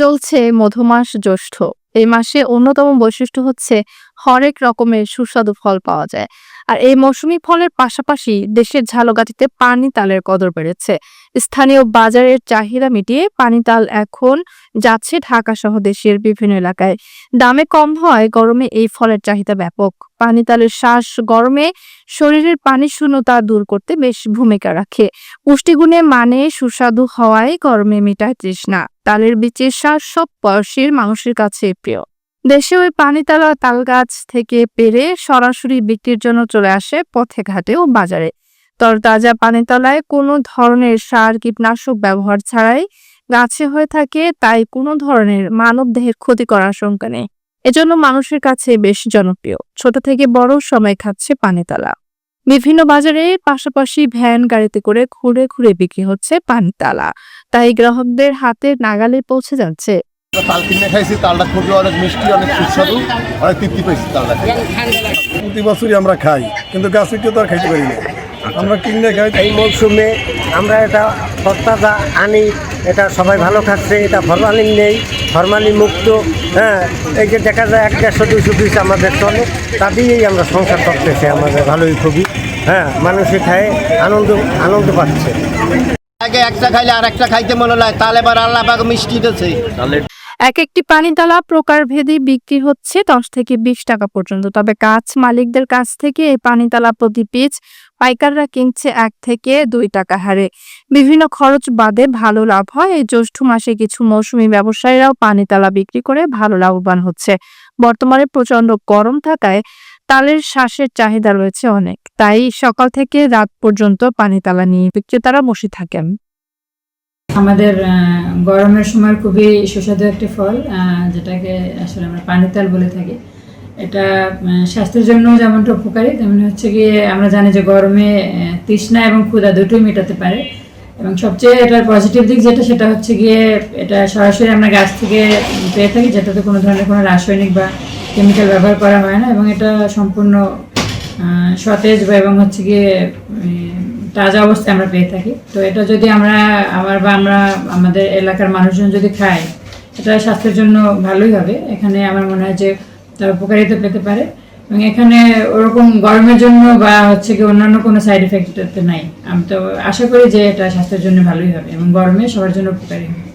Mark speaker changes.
Speaker 1: চলছে মধুমাস জ্যৈষ্ঠ। এই মাসে অন্যতম বৈশিষ্ট্য হচ্ছে হরেক রকমের সুস্বাদু ফল পাওয়া যায়। আর এই মৌসুমী ফলের পাশাপাশি দেশের ঝালকাঠিতে পানি তালের কদর বেড়েছে। স্থানীয় বাজারের চাহিদা মিটিয়ে পানি তাল এখন যাচ্ছে ঢাকা সহ দেশের বিভিন্ন এলাকায়। দামে কম হয় গরমে এই ফলের চাহিদা ব্যাপক। পানি তালের শ্বাস গরমে শরীরের পানি শূন্যতা দূর করতে বেশ ভূমিকা রাখে। পুষ্টিগুণে মানে সুস্বাদু হওয়ায় গরমে মেটায় তৃষ্ণা। তালের বীজের শ্বাস সব বয়সের মানুষের কাছে প্রিয়। দেশে ওই পানিতালা তাল গাছ থেকে পেরে সরাসরি বিক্রির জন্য চলে আসে পথে ঘাটে ও বাজারে। তরতাজা পানিতলায় কোনো ধরনের সার কীটনাশক ব্যবহার ছাড়াই গাছে হয়ে থাকে, তাই কোনো ধরনের মানব দেহের ক্ষতি করার আশঙ্কা নেই। এজন্য মানুষের কাছে বেশ জনপ্রিয়। ছোট থেকে বড় সবাই খাচ্ছে পানিতালা। বিভিন্ন বাজারে পাশাপাশি ভ্যান গাড়িতে করে ঘুরে ঘুরে বিক্রি হচ্ছে পানিতালা, তাই গ্রাহকদের হাতে নাগালে পৌঁছে যাচ্ছে।
Speaker 2: তাল কিনে খাইছি, তালটা খুবই অনেক মিষ্টি, অনেক সুস্বাদু, অনেক তৃপ্তি পেয়েছি তালটা।
Speaker 3: প্রতি বছরই আমরা খাই, কিন্তু গাছ থেকে তো আর খাইতে পারি না, আমরা কিনে খাই।
Speaker 4: এই মৌসুমে আমরা এটা তরতাজা আনি, এটা সবাই ভালো খাচ্ছে, এটা ফরমালিন নেই, ফরমালিন মুক্ত। হ্যাঁ, এই যে দেখা যায় 100-150 পিস আমাদের চলে, তা দিয়েই আমরা সংসার করতেছি, আমাদের ভালোই খুবই। হ্যাঁ, মানুষে খায় আনন্দ পাচ্ছে।
Speaker 5: আগে একটা খাইলে আর একটা খাইতে মনে হয়, তাহলে এবার আল্লাহ পাক মিষ্টি দিতেছে।
Speaker 1: এক একটি পানিতালা প্রকারভেদে বিক্রি হচ্ছে 10 থেকে 20 টাকা পর্যন্ত। তবে গাছ মালিকদের কাছ থেকে এই পানিতালা প্রতি পিস পাইকাররা কিনছে 1 থেকে 2 টাকা হারে। বিভিন্ন খরচ বাদে ভালো লাভ হয়। এই জ্যৈষ্ঠ মাসে কিছু মৌসুমী ব্যবসায়ীরাও পানিতালা বিক্রি করে ভালো লাভবান হচ্ছে। বর্তমানে প্রচন্ড গরম থাকায় তালের শ্বাসের চাহিদা রয়েছে অনেক, তাই সকাল থেকে রাত পর্যন্ত পানিতালা নিয়ে বিক্রেতারা বসে থাকেন।
Speaker 6: আমাদের গরমের সময় খুবই সুস্বাদু একটি ফল, যেটাকে আসলে আমরা পানিতাল বলে থাকি। এটা স্বাস্থ্যের জন্য যেমনটা উপকারী, তেমনি হচ্ছে গিয়ে আমরা জানি যে গরমে তৃষ্ণা এবং ক্ষুধা দুটোই মেটাতে পারে। এবং সবচেয়ে এটার পজিটিভ দিক যেটা, সেটা হচ্ছে গিয়ে এটা সরাসরি আমরা গাছ থেকে পেয়ে থাকি, যেটাতে কোনো ধরনের কোনো রাসায়নিক বা কেমিক্যাল ব্যবহার করা হয় না, এবং এটা সম্পূর্ণ সতেজ এবং হচ্ছে গিয়ে তাজা অবস্থায় আমরা পেয়ে থাকি। তো এটা যদি আমরা আমাদের এলাকার মানুষজন যদি খায়, এটা স্বাস্থ্যের জন্য ভালোই হবে। এখানে আমার মনে হয় যে তারা উপকারিতা পেতে পারে, এবং এখানে ওরকম গরমের জন্য বা হচ্ছে কি অন্যান্য কোনো সাইড এফেক্ট নাই। আমি তো আশা করি যে এটা স্বাস্থ্যের জন্য ভালোই হবে এবং গরমে সবার জন্য উপকারী হবে।